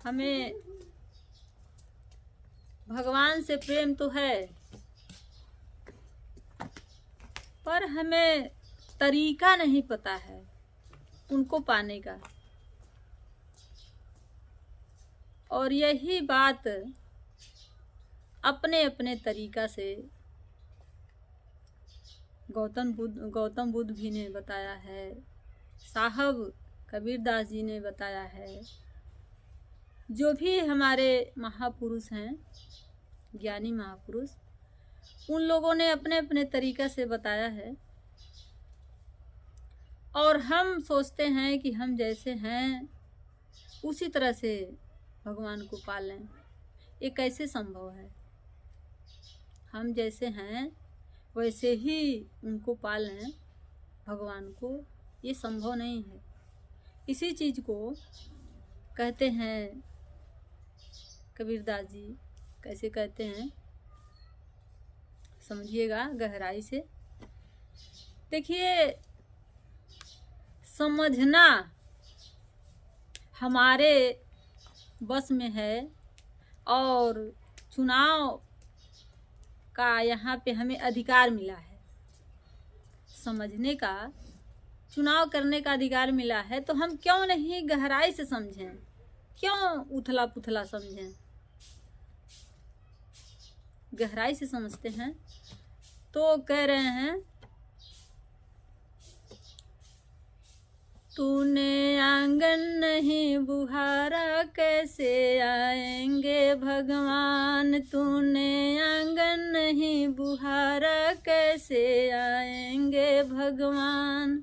हमें भगवान से प्रेम तो है, पर हमें तरीका नहीं पता है उनको पाने का। और यही बात अपने अपने तरीका से गौतम बुद्ध भी ने बताया है, साहब कबीरदास जी ने बताया है, जो भी हमारे महापुरुष हैं, ज्ञानी महापुरुष, उन लोगों ने अपने अपने तरीका से बताया है। और हम सोचते हैं कि हम जैसे हैं उसी तरह से भगवान को पालें। ये कैसे संभव है? हम जैसे हैं वैसे ही उनको पालें, भगवान को, ये संभव नहीं है। इसी चीज़ को कहते हैं कबीरदास जी। कैसे कहते हैं समझिएगा गहराई से। देखिए, समझना हमारे बस में है और चुनाव का यहाँ पे हमें अधिकार मिला है। समझने का, चुनाव करने का अधिकार मिला है, तो हम क्यों नहीं गहराई से समझें? क्यों उथला पुथला समझें? गहराई से समझते हैं। तो कह रहे हैं, तूने आंगन नहीं बुहारा कैसे आएंगे भगवान, तूने आंगन नहीं बुहारा कैसे आएंगे भगवान,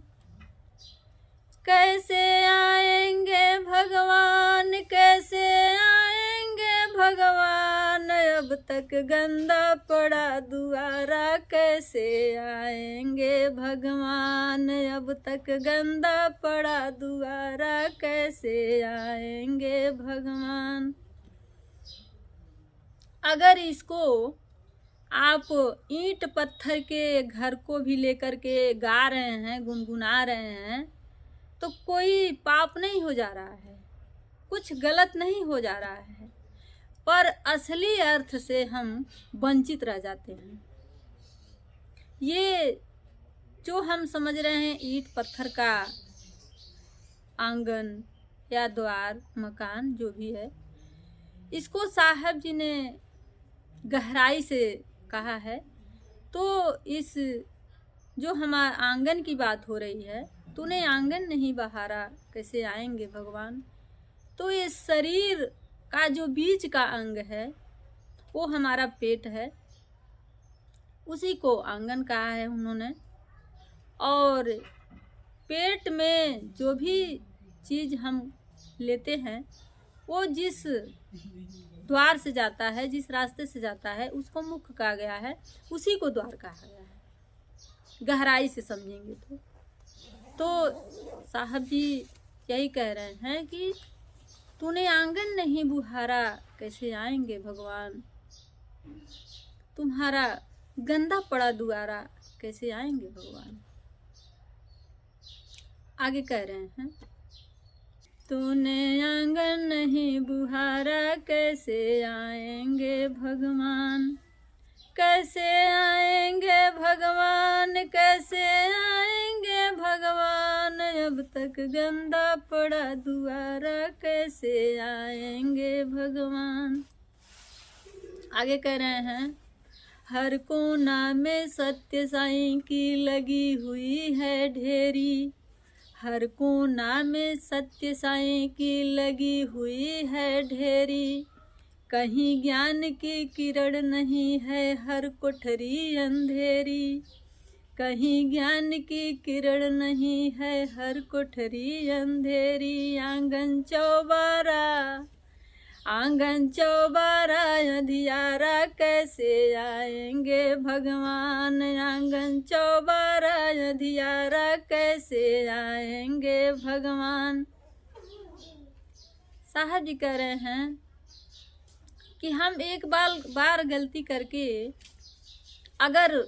कैसे आएंगे भगवान, कैसे आएंगे भगवान, अब तक गंदा पड़ा दुआरा कैसे आएंगे भगवान, अब तक गंदा पड़ा दुआरा कैसे आएंगे भगवान। अगर इसको आप ईंट पत्थर के घर को भी लेकर के गा रहे हैं, गुनगुना रहे हैं, तो कोई पाप नहीं हो जा रहा है, कुछ गलत नहीं हो जा रहा है, पर असली अर्थ से हम वंचित रह जाते हैं। ये जो हम समझ रहे हैं ईंट पत्थर का आंगन या द्वार, मकान जो भी है, इसको साहब जी ने गहराई से कहा है। तो इस जो हमारे आंगन की बात हो रही है, तूने आंगन नहीं बहारा कैसे आएंगे भगवान, तो ये शरीर का जो बीच का अंग है वो हमारा पेट है, उसी को आंगन कहा है उन्होंने। और पेट में जो भी चीज़ हम लेते हैं वो जिस द्वार से जाता है, जिस रास्ते से जाता है, उसको मुख कहा गया है, उसी को द्वार कहा गया है। गहराई से समझेंगे तो साहब जी यही कह रहे हैं कि तूने आंगन नहीं बुहारा कैसे आएंगे भगवान, तुम्हारा गंदा पड़ा दुआरा कैसे आएंगे भगवान। आगे कह रहे हैं, तूने आंगन नहीं बुहारा कैसे आएंगे भगवान, कैसे आएंगे भगवान, कैसे आएंगे भगवान, अब तक गंदा पड़ा दुआरा कैसे आएंगे भगवान। आगे कह रहे हैं, हर कोना में सत्य साईं की लगी हुई है ढेरी, हर कोना में सत्य साईं की लगी हुई है ढेरी, कहीं ज्ञान की किरण नहीं है हर कोठरी अंधेरी, कहीं ज्ञान की किरण नहीं है हर कोठरी अंधेरी। आंगन चौबारा, आंगन चौबारा अंधियारा कैसे आएंगे भगवान, आंगन चौबारा अंधियारा कैसे आएंगे भगवान। साहब जी कह रहे हैं कि हम एक बार गलती करके अगर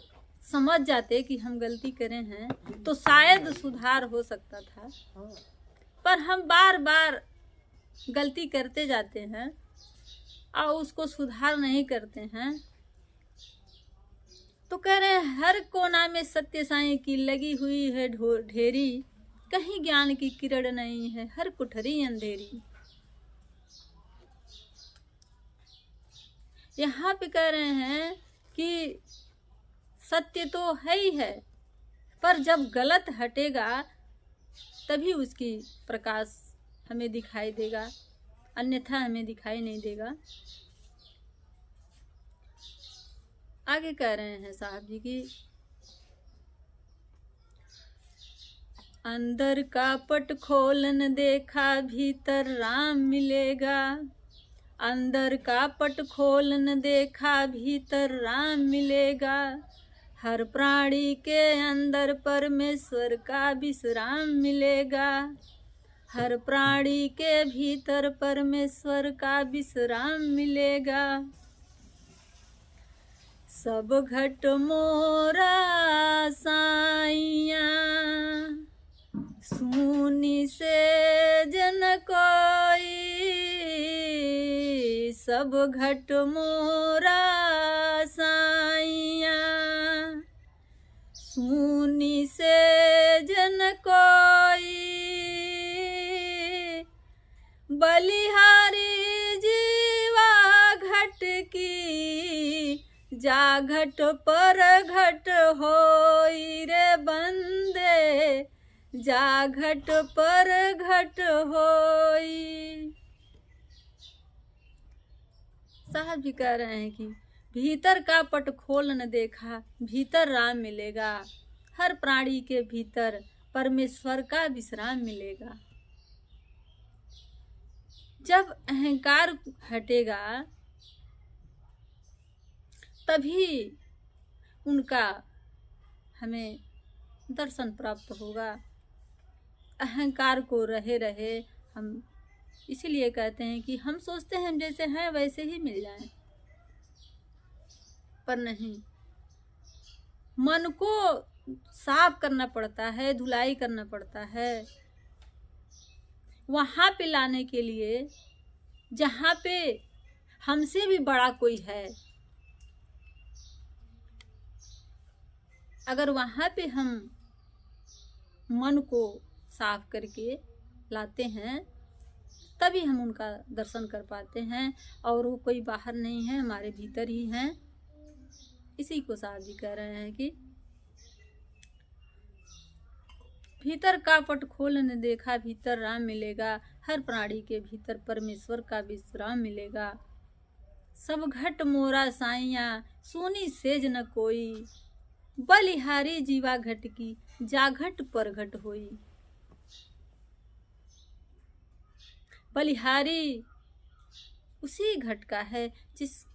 समझ जाते कि हम गलती करे हैं तो शायद सुधार हो सकता था, पर हम बार बार गलती करते जाते हैं और उसको सुधार नहीं करते हैं, तो कह रहे हैं हर कोना में सत्य साईं की लगी हुई है ढेरी, कहीं ज्ञान की किरण नहीं है, हर कुठरी अंधेरी। यहाँ पे कह रहे हैं कि सत्य तो है ही है, पर जब गलत हटेगा तभी उसकी प्रकाश हमें दिखाई देगा, अन्यथा हमें दिखाई नहीं देगा। आगे कह रहे हैं साहब जी की अंदर का पट खोलन देखा भीतर राम मिलेगा, अंदर का पट खोलन देखा भीतर राम मिलेगा, हर प्राणी के अंदर परमेश्वर का विश्राम मिलेगा, हर प्राणी के भीतर परमेश्वर का विश्राम मिलेगा। सब घट मोरा साइया सुनी से जन कोई, सब घट मोरा साइया सुनी से जन कोई, बलिहारी जीवा घट की जा घट पर घट होई रे बंदे, जा घट पर घट होई। साहब जी कह रहे हैं कि भीतर का पट खोल न देखा भीतर राम मिलेगा, हर प्राणी के भीतर परमेश्वर का विश्राम मिलेगा। जब अहंकार हटेगा तभी उनका हमें दर्शन प्राप्त होगा। अहंकार को रहे रहे हम इसीलिए कहते हैं कि हम सोचते हैं जैसे हैं वैसे ही मिल जाएं, पर नहीं, मन को साफ करना पड़ता है, धुलाई करना पड़ता है, वहां पे लाने के लिए जहां पे हमसे भी बड़ा कोई है। अगर वहां पे हम मन को साफ करके लाते हैं तभी हम उनका दर्शन कर पाते हैं, और वो कोई बाहर नहीं है, हमारे भीतर ही हैं। इसी को साहब जी कह रहे हैं कि भीतर का पट खोल ने देखा भीतर राम मिलेगा, हर प्राणी के भीतर परमेश्वर का विश्राम मिलेगा। सब घट मोरा साइया सोनी सेज न कोई, बलिहारी जीवा घट की जा घट पर घट होई। बलिहारी उसी घट का है जिस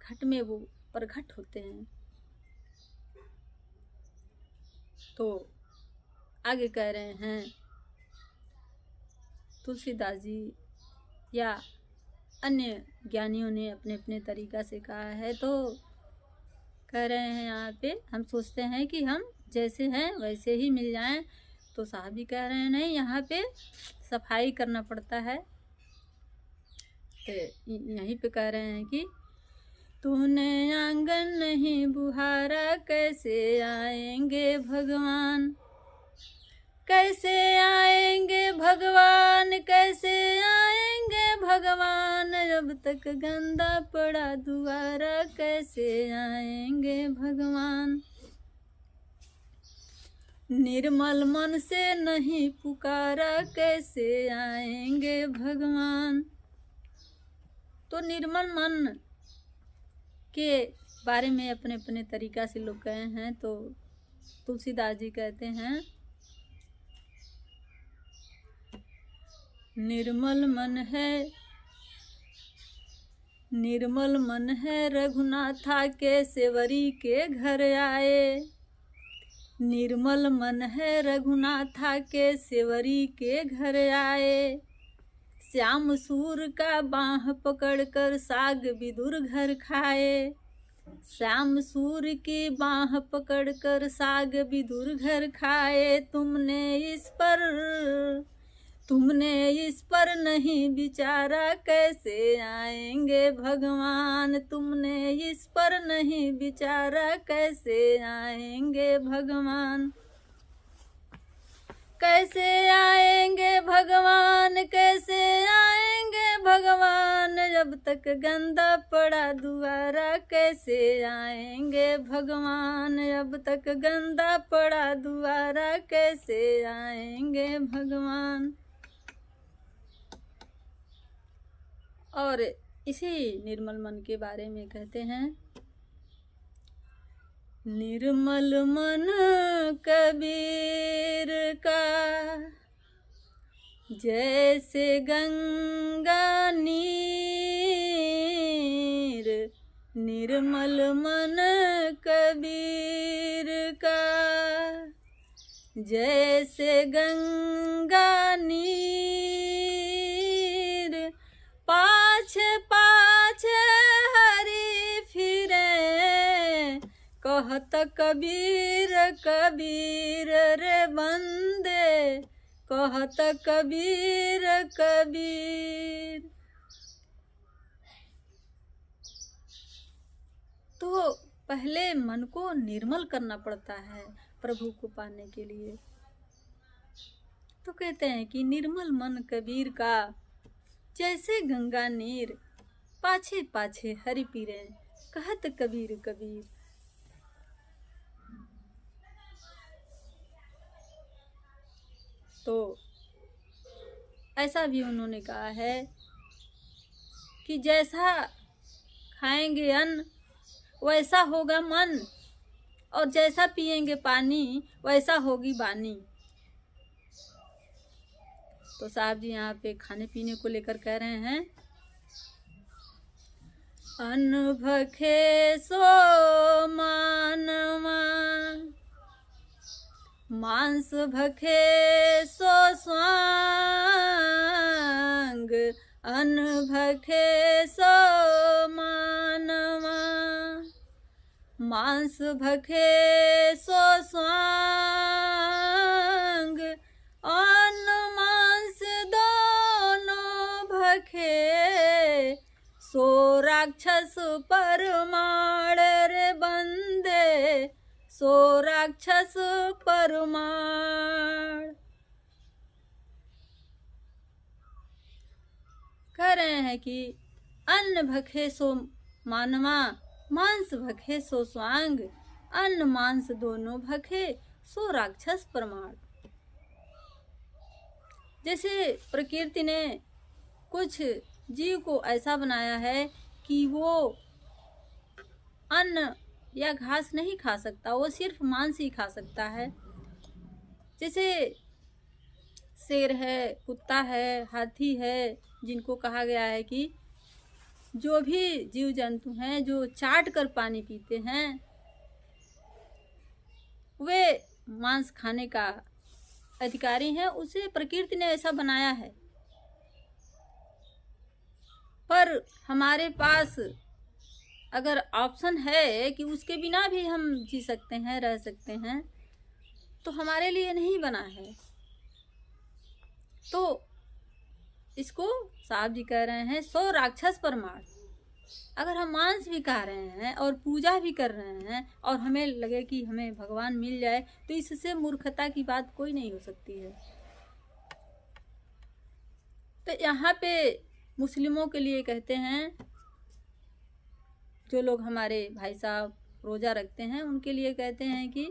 घट में वो प्रगट होते हैं। तो आगे कह रहे हैं तुलसीदास जी या अन्य ज्ञानियों ने अपने अपने तरीका से कहा है। तो कह रहे हैं यहाँ पे हम सोचते हैं कि हम जैसे हैं वैसे ही मिल जाएं, तो साहब भी कह रहे हैं नहीं, यहाँ पे सफाई करना पड़ता है। तो यहीं पे कह रहे हैं कि तूने आंगन नहीं बुहारा कैसे आएंगे भगवान, कैसे आएंगे भगवान, कैसे आएंगे भगवान, जब तक गंदा पड़ा दुआरा कैसे आएंगे भगवान। निर्मल मन से नहीं पुकारा कैसे आएंगे भगवान। तो निर्मल मन के बारे में अपने अपने तरीका से लोग कहे हैं। तो तुलसीदास जी कहते हैं निर्मल मन है रघुनाथा के सेवरी के घर आए, निर्मल मन है रघुनाथा के सेवरी के घर आए, श्याम सूर का बाह पकड़कर साग विदुर घर खाए, श्याम सूर की बाह पकड़कर साग विदुर घर खाए, तुमने इस पर नहीं विचारा कैसे आएंगे भगवान, तुमने इस पर नहीं विचारा कैसे आएंगे भगवान। कैसे आएंगे भगवान, कैसे आएंगे भगवान, जब तक गंदा पड़ा दुआरा कैसे आएंगे भगवान, जब तक गंदा पड़ा दुआरा कैसे आएंगे भगवान। और इसी निर्मल मन के बारे में कहते हैं, निर्मल मन कबीर का जैसे गंगा नीर, निर्मल मन कबीर का जैसे गंगा नीर, पाछे पाछे हरि फिरे कहत कबीर कबीर रे बंदे, कहत कबीर कबीर। तो पहले मन को निर्मल करना पड़ता है प्रभु को पाने के लिए। तो कहते हैं कि निर्मल मन कबीर का जैसे गंगा नीर, पाछे पाछे हरि पीरे कहत कबीर कबीर। तो ऐसा भी उन्होंने कहा है कि जैसा खाएंगे अन्न वैसा होगा मन, और जैसा पिएंगे पानी वैसा होगी वाणी। तो साहब जी यहाँ पे खाने पीने को लेकर कह रहे हैं, अन्न भखे सो मानवा, मांस भखे सो स्वांग, अन्न भखे सो मानवा, मांस भखे सो स्वांग, अन्न मांस दोनों भखे सो राक्षस परमाण रे बंदे, सो राक्षस परमाण। कह रहे हैं कि अन्न भखे सो मानवा, मांस भखे सो स्वांग, अन्न मांस दोनों भखे सो राक्षस परमाण। जैसे प्रकृति ने कुछ जीव को ऐसा बनाया है कि वो अन्न या घास नहीं खा सकता, वो सिर्फ मांस ही खा सकता है। जैसे शेर है, कुत्ता है, हाथी है, जिनको कहा गया है कि जो भी जीव जंतु हैं जो चाट कर पानी पीते हैं वे मांस खाने का अधिकारी हैं। उसे प्रकृति ने ऐसा बनाया है। पर हमारे पास अगर ऑप्शन है कि उसके बिना भी हम जी सकते हैं, रह सकते हैं, तो हमारे लिए नहीं बना है। तो इसको साहब जी कह रहे हैं सो राक्षस परमाण। अगर हम मांस भी खा रहे हैं और पूजा भी कर रहे हैं और हमें लगे कि हमें भगवान मिल जाए, तो इससे मूर्खता की बात कोई नहीं हो सकती है। तो यहाँ पे मुस्लिमों के लिए कहते हैं, जो लोग हमारे भाई साहब रोज़ा रखते हैं उनके लिए कहते हैं कि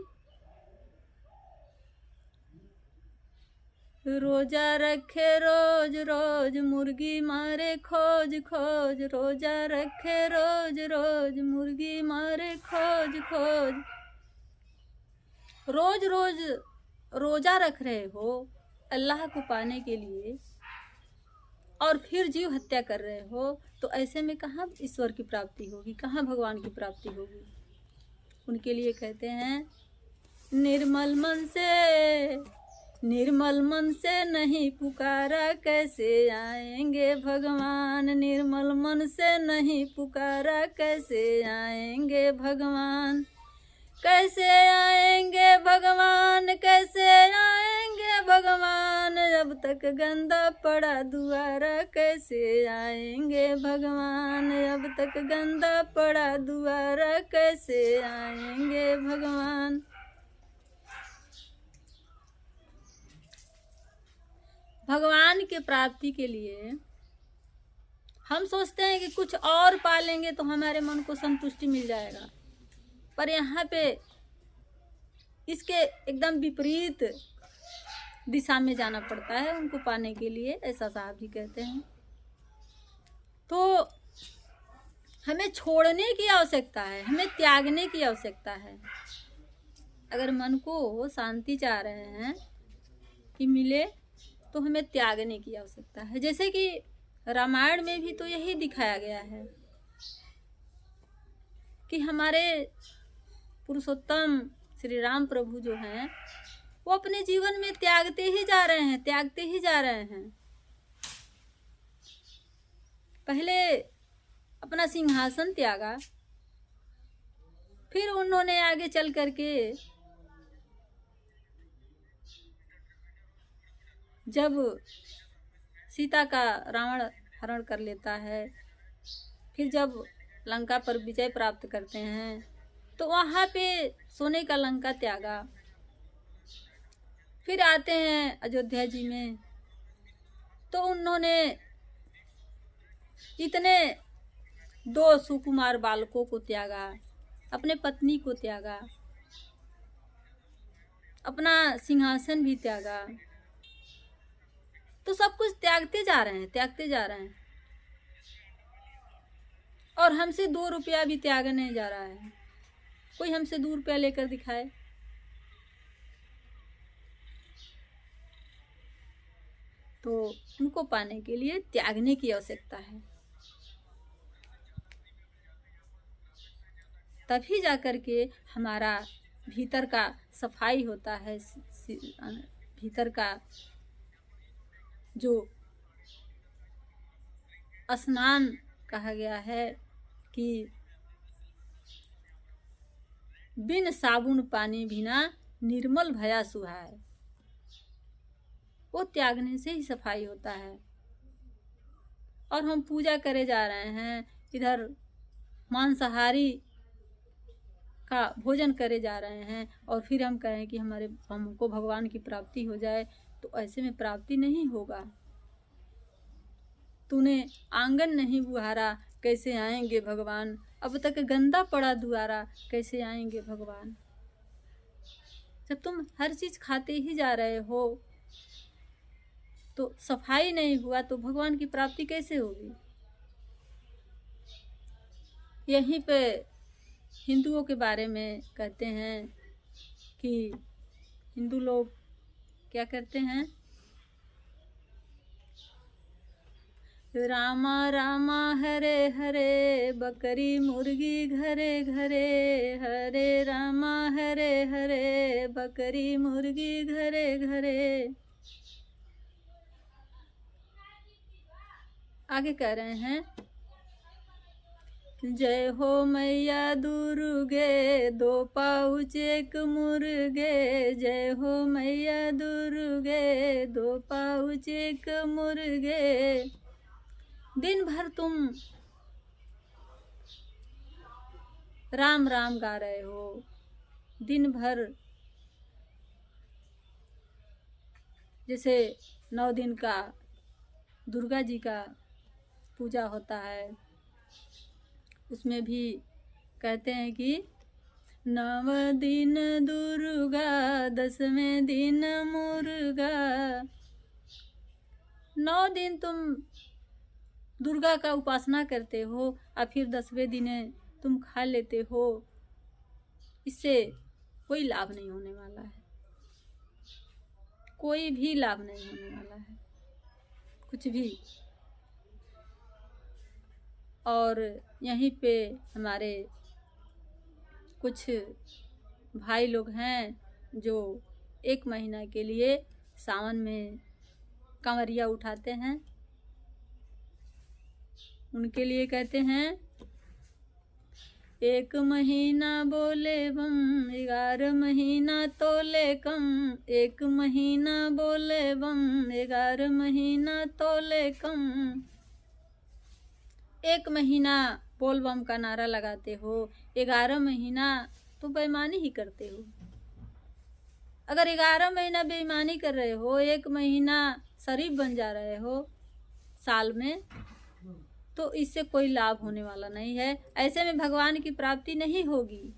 रोजा रखे रोज रोज मुर्गी मारे खोज खोज, रोजा रखे रोज रोज मुर्गी मारे खोज खोज। रोज रोज रोजा रख रहे हो अल्लाह को पाने के लिए और फिर जीव हत्या कर रहे हो, तो ऐसे में कहाँ ईश्वर की प्राप्ति होगी, कहाँ भगवान की प्राप्ति होगी। उनके लिए कहते हैं निर्मल मन से नहीं पुकारा कैसे आएंगे भगवान, निर्मल मन से नहीं पुकारा कैसे आएंगे भगवान। कैसे आएंगे भगवान, कैसे आएंगे भगवान, जब तक गंदा पड़ा दुआरा, कैसे आएंगे भगवान, जब तक गंदा पड़ा दुआरा, कैसे आएंगे भगवान। भगवान के प्राप्ति के लिए हम सोचते हैं कि कुछ और पालेंगे तो हमारे मन को संतुष्टि मिल जाएगा, पर यहाँ पे इसके एकदम विपरीत दिशा में जाना पड़ता है उनको पाने के लिए, ऐसा साहब जी कहते हैं। तो हमें छोड़ने की आवश्यकता है, हमें त्यागने की आवश्यकता है। अगर मन को शांति चाह रहे हैं कि मिले तो हमें त्यागने की आवश्यकता है। जैसे कि रामायण में भी तो यही दिखाया गया है कि हमारे पुरुषोत्तम श्री राम प्रभु जो हैं वो अपने जीवन में त्यागते ही जा रहे हैं, त्यागते ही जा रहे हैं। पहले अपना सिंहासन त्यागा, फिर उन्होंने आगे चल करके जब सीता का रावण हरण कर लेता है, फिर जब लंका पर विजय प्राप्त करते हैं तो वहाँ पे सोने का लंका त्यागा। फिर आते हैं अयोध्या जी में तो उन्होंने इतने 2 सुकुमार बालकों को त्यागा, अपने पत्नी को त्यागा, अपना सिंहासन भी त्यागा। तो सब कुछ त्यागते जा रहे हैं, त्यागते जा रहे हैं। और हमसे 2 रुपया भी त्यागा नहीं जा रहा है। कोई हमसे 2 रुपया लेकर दिखाए। तो उनको पाने के लिए त्यागने की आवश्यकता है, तभी जाकर के हमारा भीतर का सफाई होता है। भीतर का जो स्नान कहा गया है कि बिन साबुन पानी बिना निर्मल भया सुहाए, वो त्यागने से ही सफाई होता है। और हम पूजा करे जा रहे हैं, इधर मांसाहारी का भोजन करे जा रहे हैं, और फिर हम कहें कि हमको भगवान की प्राप्ति हो जाए, तो ऐसे में प्राप्ति नहीं होगा। तूने आंगन नहीं बुहारा, कैसे आएंगे भगवान, अब तक गंदा पड़ा दुआरा, कैसे आएंगे भगवान। जब तुम हर चीज खाते ही जा रहे हो तो सफाई नहीं हुआ तो भगवान की प्राप्ति कैसे होगी। यहीं पे हिंदुओं के बारे में कहते हैं कि हिंदू लोग क्या करते हैं, रामा रामा हरे हरे, बकरी मुर्गी घरे घरे, हरे रामा हरे हरे, बकरी मुर्गी घरे घरे। आगे कह रहे हैं, जय हो मैया दुर्गे, 2 पाउच 1 मुर्गे, जय हो मैया दुर्गे, 2 पाउच 1 मुर्गे। दिन भर तुम राम राम गा रहे हो, दिन भर जैसे 9 दिन का दुर्गा जी का पूजा होता है, उसमें भी कहते हैं कि 9 दिन दुर्गा, 10वें दिन मुर्गा। 9 दिन तुम दुर्गा का उपासना करते हो और फिर 10वें दिन तुम खा लेते हो, इससे कोई लाभ नहीं होने वाला है, कोई भी लाभ नहीं होने वाला है, कुछ भी। और यहीं पे हमारे कुछ भाई लोग हैं जो 1 महीना के लिए सावन में कांवरिया उठाते हैं, उनके लिए कहते हैं एक महीना बोले बम 11 महीना तोले कम। एक महीना बोले बम 11 महीना तोले कम। एक महीना बोल बम का नारा लगाते हो, 11 महीना तो बेईमानी ही करते हो। अगर 11 महीना बेईमानी कर रहे हो, 1 महीना शरीफ बन जा रहे हो साल में, तो इससे कोई लाभ होने वाला नहीं है। ऐसे में भगवान की प्राप्ति नहीं होगी।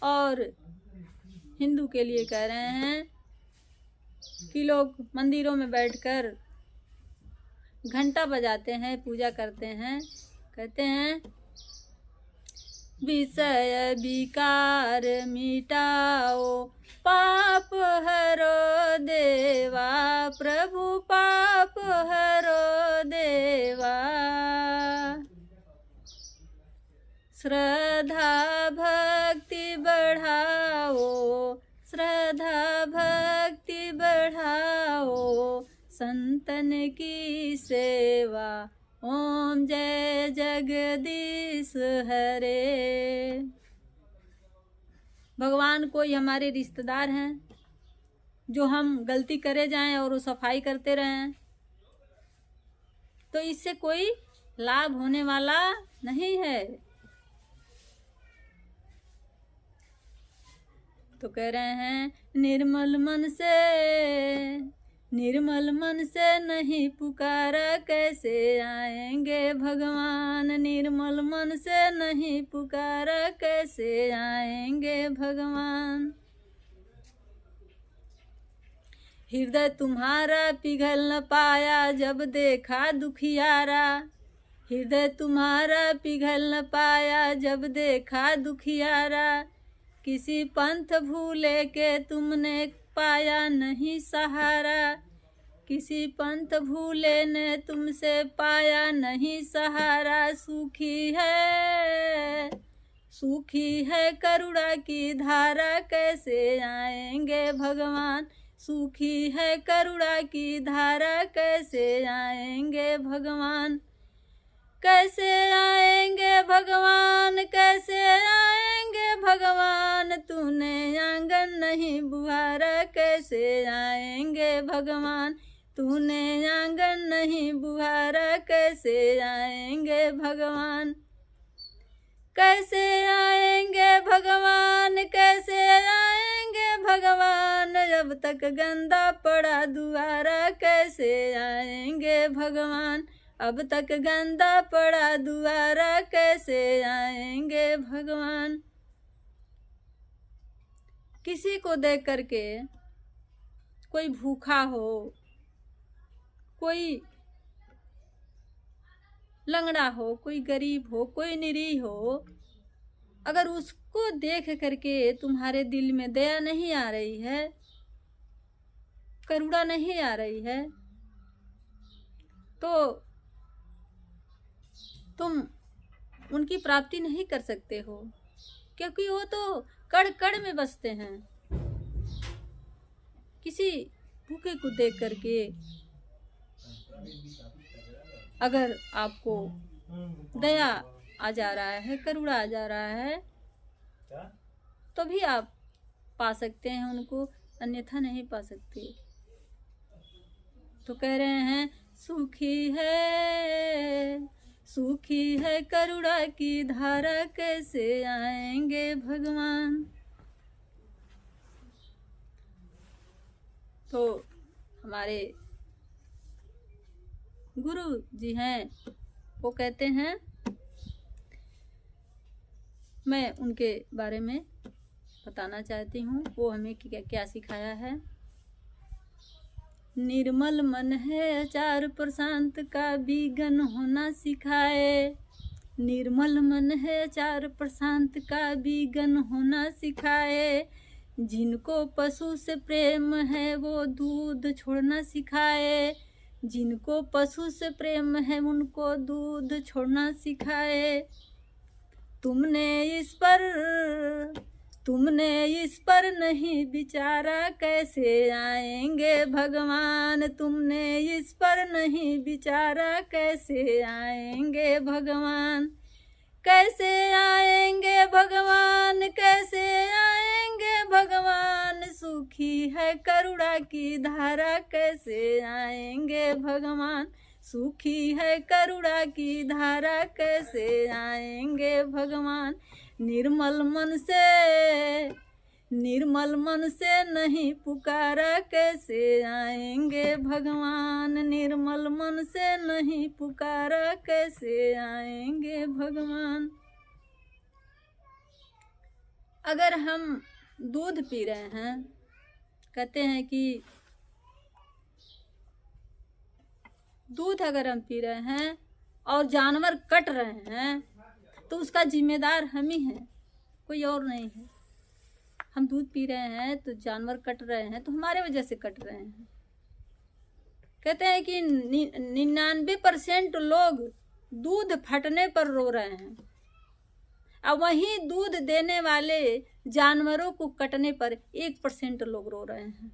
और हिंदू के लिए कह रहे हैं कि लोग मंदिरों में बैठकर घंटा बजाते हैं, पूजा करते हैं, कहते हैं विषय विकार मिटाओ, पाप हरो देवा, प्रभु पाप हरो देवा। श्रद्धा भक्ति बढ़ाओ, श्रद्धा भक्ति बढ़ाओ, संतन की सेवा, ओम जय जगदीश हरे। भगवान कोई हमारे रिश्तेदार हैं जो हम गलती करे जाएं और वो सफाई करते रहें, तो इससे कोई लाभ होने वाला नहीं है। तो कह रहे हैं निर्मल मन से नहीं पुकारा, कैसे आएंगे भगवान। निर्मल मन से नहीं पुकारा, कैसे आएंगे भगवान। हृदय तुम्हारा पिघल न पाया जब देखा दुखियारा, हृदय तुम्हारा पिघल न पाया जब देखा दुखियारा। किसी पंथ भूले के तुमने पाया नहीं सहारा, किसी पंथ भूले ने तुमसे पाया नहीं सहारा। सूखी है करुणा की धारा, कैसे आएंगे भगवान। सूखी है करुणा की धारा, कैसे आएंगे भगवान। कैसे आएंगे भगवान, कैसे आएंगे भगवान। तूने आंगन नहीं बुहारा, कैसे आएंगे भगवान। तूने आंगन नहीं बुहारा, कैसे आएंगे भगवान। कैसे आएंगे भगवान, कैसे आएंगे भगवान। जब तक गंदा पड़ा दुआरा, कैसे आएंगे भगवान। अब तक गंदा पड़ा दुआरा, कैसे आएंगे भगवान। किसी को देख करके कोई भूखा हो, कोई लंगड़ा हो, कोई गरीब हो, कोई निरीह हो, अगर उसको देख करके तुम्हारे दिल में दया नहीं आ रही है, करुणा नहीं आ रही है, तो तुम उनकी प्राप्ति नहीं कर सकते हो, क्योंकि वो तो कण कण में बसते हैं। किसी भूखे को देख करके अगर आपको दया आ जा रहा है, करुणा आ जा रहा है, तो भी आप पा सकते हैं उनको, अन्यथा नहीं पा सकते। तो कह रहे हैं सूखी है करुणा की धारा, कैसे आएंगे भगवान। तो हमारे गुरु जी हैं, वो कहते हैं, मैं उनके बारे में बताना चाहती हूँ, वो हमें क्या क्या सिखाया है। निर्मल मन है अचार प्रशांत का विघन होना सिखाए। निर्मल मन है अचार प्रशांत का विघन होना सिखाए। जिनको पशु से प्रेम है वो दूध छोड़ना सिखाए। जिनको पशु से प्रेम है उनको दूध छोड़ना सिखाए। तुमने तुमने इस पर नहीं विचारा कैसे आएंगे भगवान, तुमने इस पर नहीं विचारा कैसे आएंगे भगवान, कैसे आएंगे भगवान, कैसे आएंगे भगवान, सूखी है करुणा की धारा कैसे आएंगे भगवान, सूखी है करुणा की धारा कैसे आएंगे भगवान। निर्मल मन से नहीं पुकारा कैसे आएंगे भगवान, निर्मल मन से नहीं पुकारा कैसे आएंगे भगवान। अगर हम दूध पी रहे हैं, कहते हैं कि दूध अगर हम पी रहे हैं और जानवर कट रहे हैं तो उसका जिम्मेदार हम ही हैं, कोई और नहीं है। हम दूध पी रहे हैं तो जानवर कट रहे हैं तो हमारे वजह से कट रहे हैं। कहते हैं कि 99% लोग दूध फटने पर रो रहे हैं और वहीं दूध देने वाले जानवरों को कटने पर 1% लोग रो रहे हैं।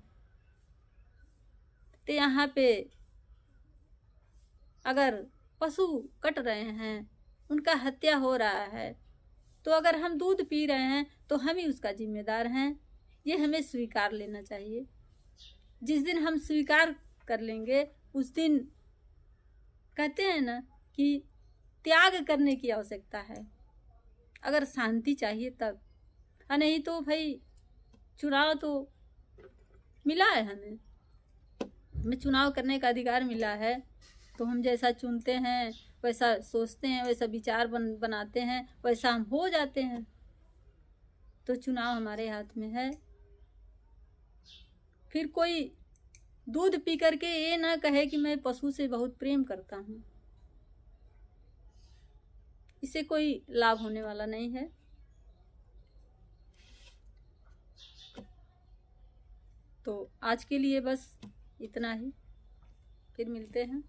तो यहाँ पे अगर पशु कट रहे हैं, उनका हत्या हो रहा है, तो अगर हम दूध पी रहे हैं तो हम ही उसका जिम्मेदार हैं। ये हमें स्वीकार लेना चाहिए। जिस दिन हम स्वीकार कर लेंगे उस दिन कहते हैं ना कि त्याग करने की आवश्यकता है, अगर शांति चाहिए तब। नहीं तो भाई चुनाव तो मिला है, हमें चुनाव करने का अधिकार मिला है, तो हम जैसा चुनते हैं वैसा सोचते हैं, वैसा विचार बनाते हैं, वैसा हम हो जाते हैं। तो चुनाव हमारे हाथ में है। फिर कोई दूध पी करके ये ना कहे कि मैं पशु से बहुत प्रेम करता हूँ, इससे कोई लाभ होने वाला नहीं है। तो आज के लिए बस इतना ही, फिर मिलते हैं।